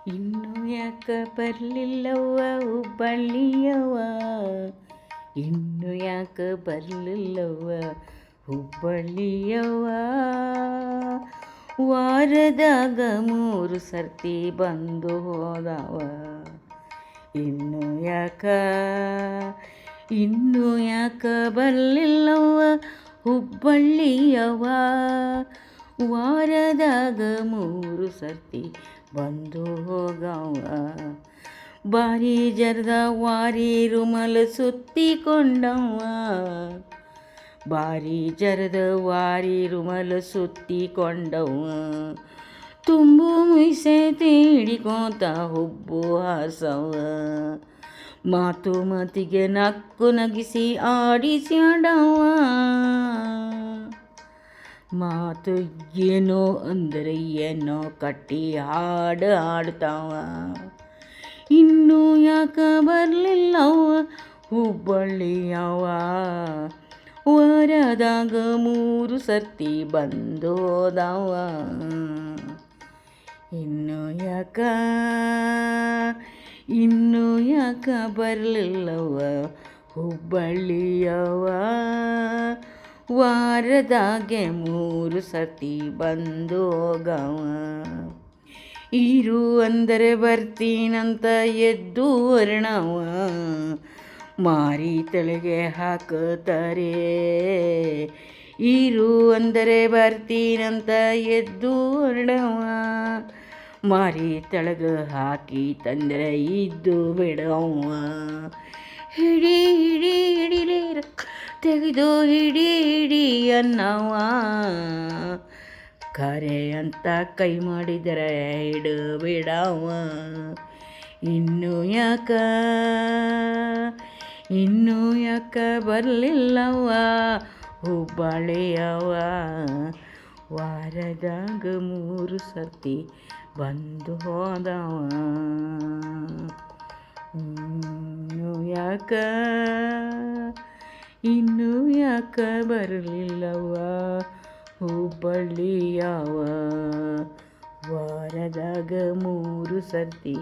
ಇನ್ನು ಯಾಕ ಬರಲಿಲ್ಲವ್ವ ಹುಬ್ಬಳ್ಳಿಯವ್ವ, ಇನ್ನು ಯಾಕ ಬರಲಿಲ್ಲವ್ವ ಹುಬ್ಬಳ್ಳಿಯವ್ವ. ವಾರದಾಗ 3 ಸರ್ತಿ ಬಂದು ಹೋದವ, ಇನ್ನು ಯಾಕ ಬರಲಿಲ್ಲವ್ವ ಹುಬ್ಬಳ್ಳಿಯವ್ವ. ವಾರದಾಗ 3 ಸರ್ತಿ ಬಂದು ಹೋಗವ. ಬಾರಿ ಜರ್ದ ವಾರಿ ರುಮಲ್ ಸುತ್ತಿಕೊಂಡವ, ಬಾರಿ ಜರದ ವಾರಿ ರುಮಲ್ ಸುತ್ತಿಕೊಂಡವ. ತುಂಬು ಮೀಸೆ ತೀಡಿಕೋತ ಹುಬ್ಬು ಹಾಸವ, ಮಾತು ಮಾತಿಗೆ ನಕ್ಕು ನಗಿಸಿ ಆಡಿಸ್ಯಾಡವ. ಮಾತು ಏನೋ ಅಂದರೆ ಏನೋ ಕಟ್ಟಿ ಹಾಡು ಹಾಡ್ತಾವ. ಇನ್ನೂ ಯಾಕ ಬರಲಿಲ್ಲವ್ವ ಹುಬ್ಬಳ್ಳಿಯವ್ವ. ವಾರದಾಗ 3 ಸರ್ತಿ ಬಂದು ಹೋದವ, ಇನ್ನೂ ಯಾಕ ಬರಲಿಲ್ಲವ್ವ ಹುಬ್ಬಳ್ಳಿಯವ್ವ. ವಾರದಾಗೆ 3 ಸರ್ತಿ ಬಂದು ಹೋಗವ. ಇರು ಅಂದರೆ ಬರ್ತೀನಂತ ಎದ್ದು ವರ್ಣವ, ಮಾರಿ ತಲೆಗೆ ಹಾಕುತ್ತಾರೆ. ಇರು ಅಂದರೆ ಬರ್ತೀನಂತ ಎದ್ದು ವರ್ಣವ, ಮಾರಿ ತಳಗ ಹಾಕಿ ತಂದರೆ ಇದ್ದು ಬಿಡವ. ಹಿಡಿಲೇರ ತೆಗೆದು ಹಿಡಿ ಅನ್ನವ, ಕರೆ ಅಂತ ಕೈ ಮಾಡಿದರೆ ಹಿಡು ಬಿಡವ. ಇನ್ನೂ ಯಾಕ ಬರಲಿಲ್ಲವ್ವ ಹುಬ್ಬಳ್ಳಿಯವ್ವ. ವಾರದಾಗ 3 ಸರ್ತಿ ಬಂದು ಹೋದವ, ಇನ್ನೂ ಯಾಕ ಬರಲಿಲ್ಲವ್ವ ಹುಬ್ಬಳ್ಳಿಯವ್ವ. ವಾರದಾಗ 3 ಸರ್ತಿ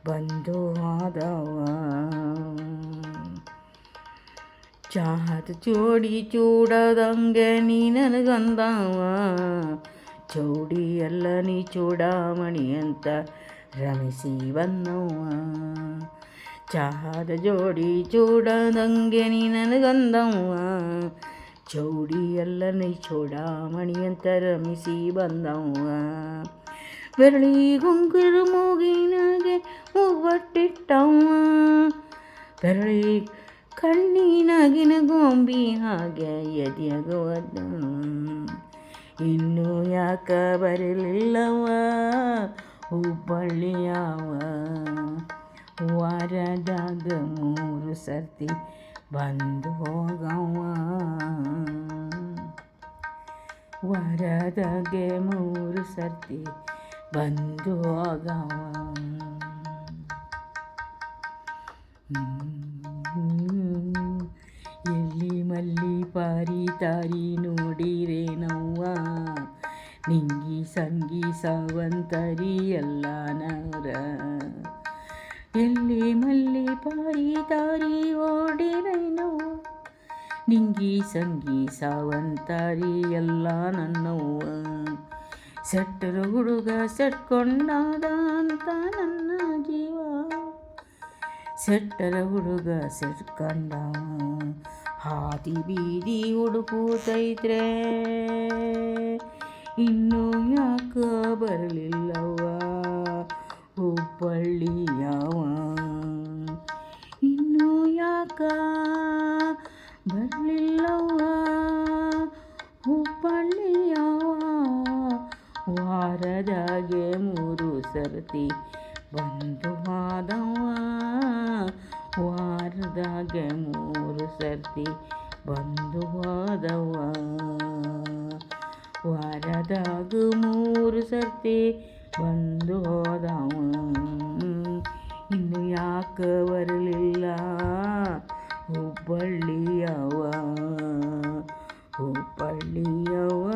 ಬಂದು ಹೋದವ. ಚಾಹದ ಜೋಡಿ ಚೂಡದಂಗೆ ನೀ ನನಗಂದವ, ಚೌಡಿ ಎಲ್ಲ ನೀ ಚೂಡಾಮಣಿ ಅಂತ ರಮಿಸಿ ಬಂದವ. ಚಹಾದ ಜೋಡಿ ಚೂಡದಂಗೆ ನೀ ನನಗಂದವ, ಚೌಡಿ ಎಲ್ಲ ನೀ ಚೂಡಾಮಣಿ ಅಂತ ರಮಿಸಿ ಬಂದವ. ಬೆರಳಿ ಗುಂಗುರು ಮೂಗಿನಾಗೆ ಹೂವಟ್ಟಿಟ್ಟವ, ಬೆರಳಿ ಕಣ್ಣಿನಾಗಿನ ಗೊಂಬಿ ಹಾಗೆ ಎದೆಯಗುವದ. ಇನ್ನೂ ಯಾಕ ಬರಲಿಲ್ಲವ್ವ ಹುಬ್ಬಳ್ಳಿಯವ್ವ. ವಾರದಾಗ 3 ಸರ್ತಿ ಬಂದು ಹೋಗವ, ವಾರದಾಗೆ 3 ಸರ್ತಿ ಬಂದು ಹೋಗವ. ಎಲ್ಲಿ ಮಲ್ಲಿ ಪಾರಿ ತಾರಿ ನೋಡಿರೇನವ್ವ, ನಿಂಗಿ ಸಂಗಿ ಸಾವಂತರಿ ಎಲ್ಲ ನರ. ಎಲ್ಲಿ ಮಲ್ಲಿ ಪಾರಿ ತಾರಿ ಓಡಿರೇನವ್ವ, ನಿಂಗಿ ಸಂಗಿ ಸಾವಂತಾರಿ ಎಲ್ಲ ನನ್ನವ್ವ. ಸೆಟ್ಟರ ಹುಡುಗ ಸೆಟ್ಕೊಂಡಾದ ಅಂತ ನನ್ನ ಜೀವ, ಸೆಟ್ಟರ ಹುಡುಗ ಸೆಟ್ಕೊಂಡ ಹಾದಿ ಬೀದಿ ಹುಡುಕುತ್ತೈತ್ರೆ. ಇನ್ನೂ ಯಾಕ ಬರಲಿಲ್ಲವ್ವ ಹುಬ್ಬಳ್ಳಿಯವ್ವ. ಇನ್ನೂ ಯಾಕ ಬರಲಿಲ್ಲವ್ವ ಹುಬ್ಬಳ್ಳಿಯವ್ವ. ವಾರದಾಗೆ 3 ಸರ್ತಿ ಬಂದು ಹೋದವ, ವಾರದಾಗೆ 3 ಸರ್ತಿ ಬಂದು ಹೋದವ. ವಾರದಾಗ 3 ಸರ್ತಿ ಬಂದು ಹೋದವ. ಇನ್ನು ಯಾಕ ಬರಲಿಲ್ಲ ಹುಬ್ಬಳ್ಳಿಯವ್ವ, ಹುಬ್ಬಳ್ಳಿಯವ್ವ.